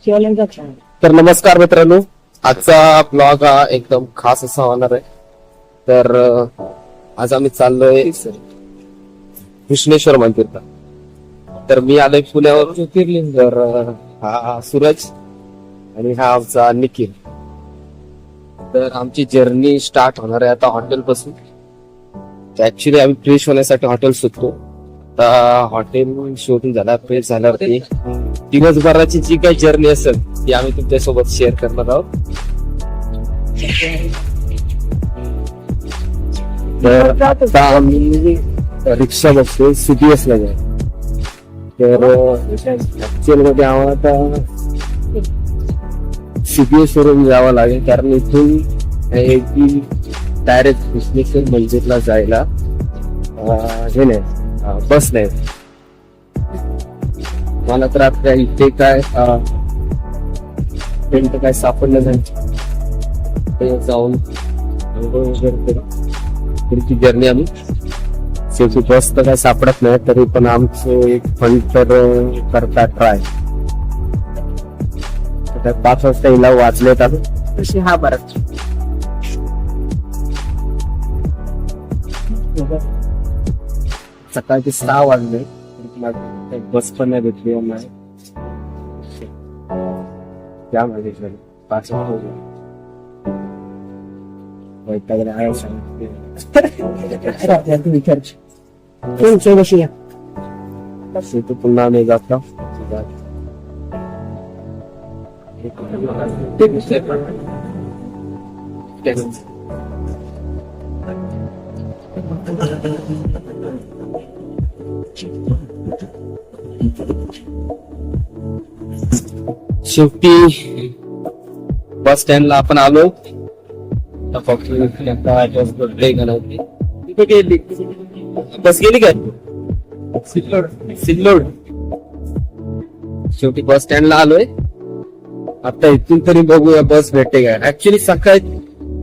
तर नमस्कार मित्रांनो, आजचा ब्लॉग हा एकदम खास असा होणार आहे. तर आज आम्ही चाललोय कृष्णेश्वर मंदिरला. तर मी आलोय पुण्यावर ज्योतिर्लिंग. तर हा सूरज आणि हा आमचा निखिल. तर आमची जर्नी स्टार्ट होणार आहे आता हॉटेल पासून. ऍक्च्युली आम्ही फ्रेश होण्यासाठी हॉटेल शोधतो. आता हॉटेल शोधून झाला, फ्रेश झाल्यावरती दिवसभराची जी काही जर्नी असेल ती आम्ही तुमच्यासोबत शेअर करणार आहोत. तर आता आम्ही रिक्षा बसतोय CBS ला जाऊ. तर ऍक्च्युअल मध्ये आम्हाला आता CBS वरून जावं लागेल, कारण इथून डायरेक्ट कृष्णेश्वर मंदिरला जायला हे नाही, बस नाही. मला तर आता इथे काय टेंट काय सापडलं नाही. जाऊन पुढची जर्नी आम्ही शेवटी बस तर काय सापडत नाही, तरी पण आमचं एक फंड तर करता ट्राय. 5 वाजता हिला वाजलेत आलो तशी. हा बरं सकाळचे 6 वाजले, बस पण नाही भेटली. नाही त्यामध्ये 5 वैतागले आहे सांगते. पुन्हा आम्ही जातो. शेवटी बस स्टँडला आपण आलो. बस गेली काय सिल्लोड. शेवटी बस स्टँडला आलोय. आता इथून तरी बघूया बस भेटते काय. ऍक्च्युली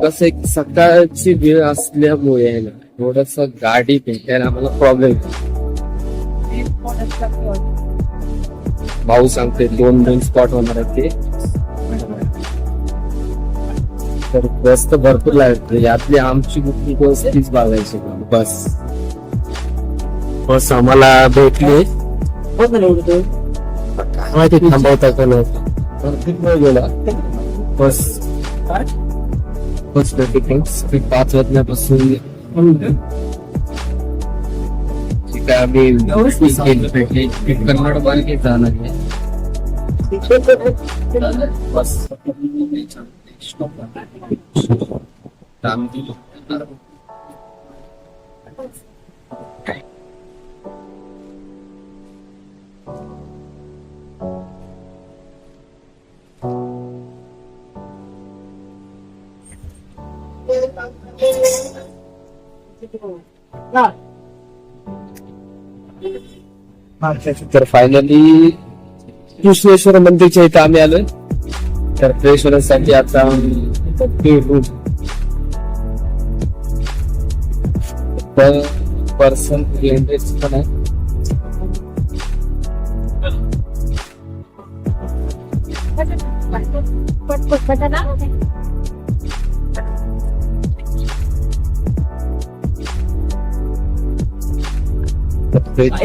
कसं सकाळची वेळ असल्यामुळे थोडस गाडी भेटायला आम्हाला प्रॉब्लेम. भाऊ सांगते 2 स्पॉट होणार आहेत ते. तर बस तर भरपूर लागते. यातली आमची बुकिंग बस तीच बघायची. बस आम्हाला भेटली. काय माहिती थांबवता का नाही. गेला बस भेटली 5 वाजल्यापासून. आम्ही कन्नड मार्गे जाणार आहे. बस तर फायनली कृष्णेश्वर मंदिरच्या इथे आम्ही आलोय. तर फ्रेश होण्यासाठी आता पर्सन पण आहे.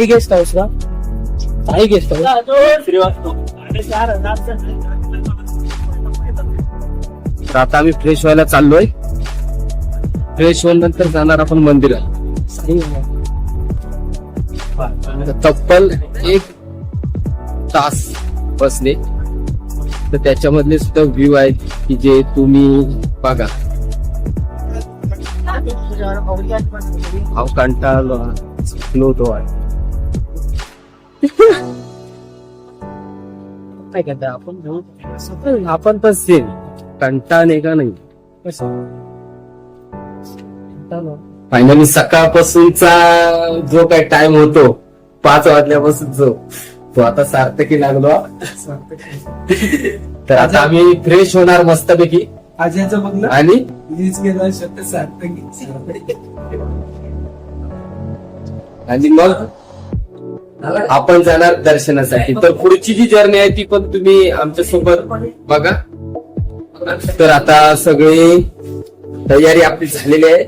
गेस्ट हाऊस का गेस्ट हाऊस. आता आम्ही फ्रेश व्हायला चाललोय. फ्रेश होऊन जाणार आपण मंदिरात. तब्बल 1 तास बसले. तर त्याच्यामधले सुद्धा व्ह्यू आहेत की जे तुम्ही बघा. कंटाळलो तो आहे. आपण तर सेम कंटाळणे का नाही. फायनली सकाळपासूनचा जो काही टाइम होतो 5 वाजल्यापासून तो आता सार्थकी लागलो. तर आता आम्ही फ्रेश होणार मस्तपैकी. आज्याचं बघलं आणि आणि मग आपण जाणार दर्शनासाठी. तर पुढची जी जर्नी आहे ती पण तुम्ही आमच्या सोबत बघा. तर आता सगळी तयारी आपली झालेली आहे.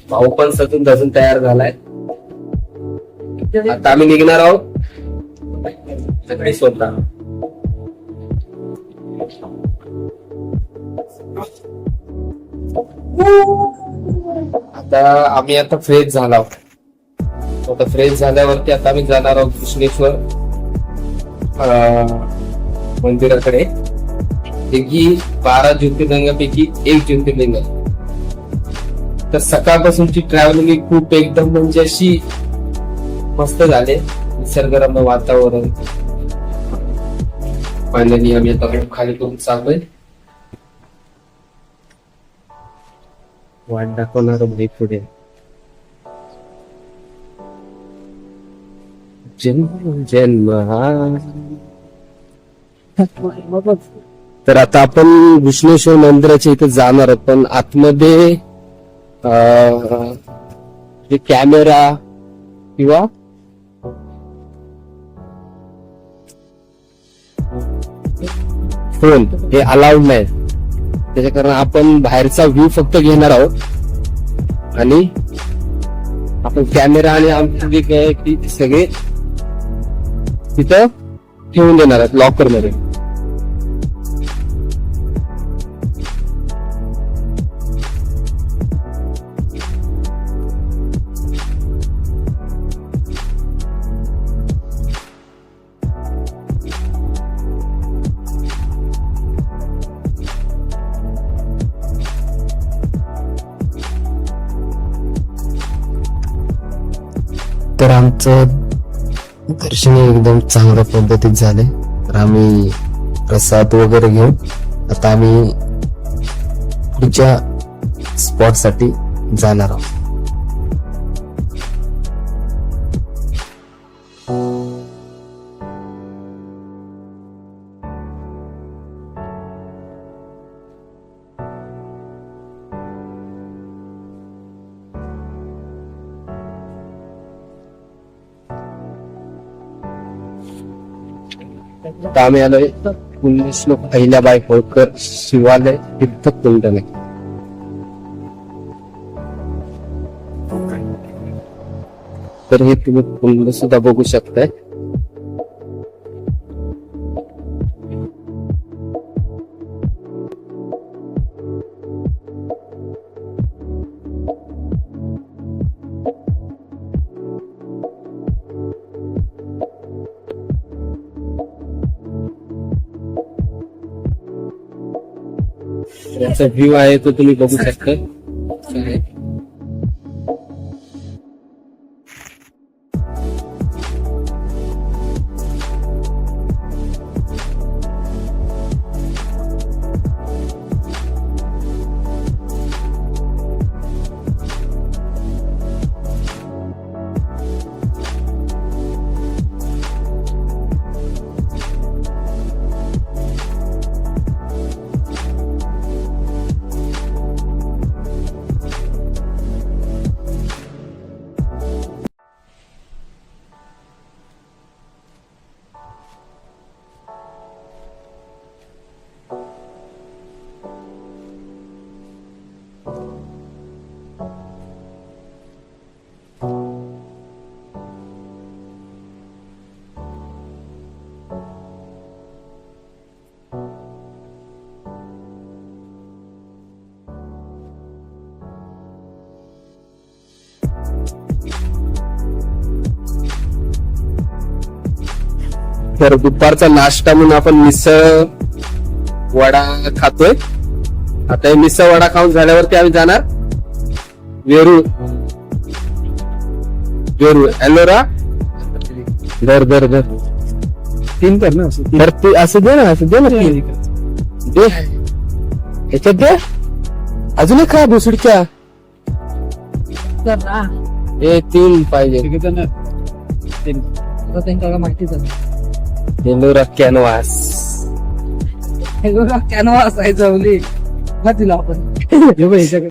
भाऊ पण सजून धजून तयार झालाय. आता आम्ही निघणार आहोत सगळे स्वतः. आता फ्रेश झाला आहोत. आता फ्रेश झाल्यावरती आता आम्ही जाणार आहोत कृष्णेश्वर मंदिराकडे. जे की 12 ज्योतिर्लिंगापैकी एक ज्योतिर्लिंग आहे. तर सकाळपासूनची ट्रॅव्हलिंग खूप एकदम म्हणजे अशी मस्त झाले. निसर्गरम्य वातावरण. फायनली आम्ही आता खाली करून चाललोय. वाट दाखवणार भाई पुढे. जन्म जन्म तर आता आपण विष्णेश्वर मंदिराच्या इथे जाणार आहोत. पण आतमध्ये जे कॅमेरा किंवा फोन हे अलाउड नाही. त्याच्या कारण आपण बाहेरचा व्ह्यू फक्त घेणार आहोत आणि आपण कॅमेरा आणि आमचे जे काय की सगळे तिथं ठेवून देणार आहेत लॉकर मध्ये. तर आमचं दर्शन एकदम चांगल्या पद्धतीत झाले. तर आम्ही प्रसाद वगैरे घेऊन आता आम्ही पुढच्या स्पॉट साठी जाणार आहोत. आम्ही आलोय पुण्यश्लोक अहिल्याबाई होळकर शिवालय तीर्थकुंड. तर हे तुम्ही कुंड सुद्धा बघू शकताय. याचा व्ह्यू आहे तो तुम्ही बघू शकता. तर दुपारचा नाश्ता म्हणून आपण मिसळ वडा खातोय. आता हे मिसळ वडा खाऊन झाल्यावरती आम्ही जाणार वेरूळ. एलोरा दर दर दर 3 कर ना. तर ते असं दे ना, असं दे ना. दे ह्याच्यात दे. अजून एक खा दुसरीच्या. हे 3 पाहिजे. त्यांना माहितीच आहे. एलोरा कॅनव्हास. कॅनव्हास आहे जवली. तिला आपण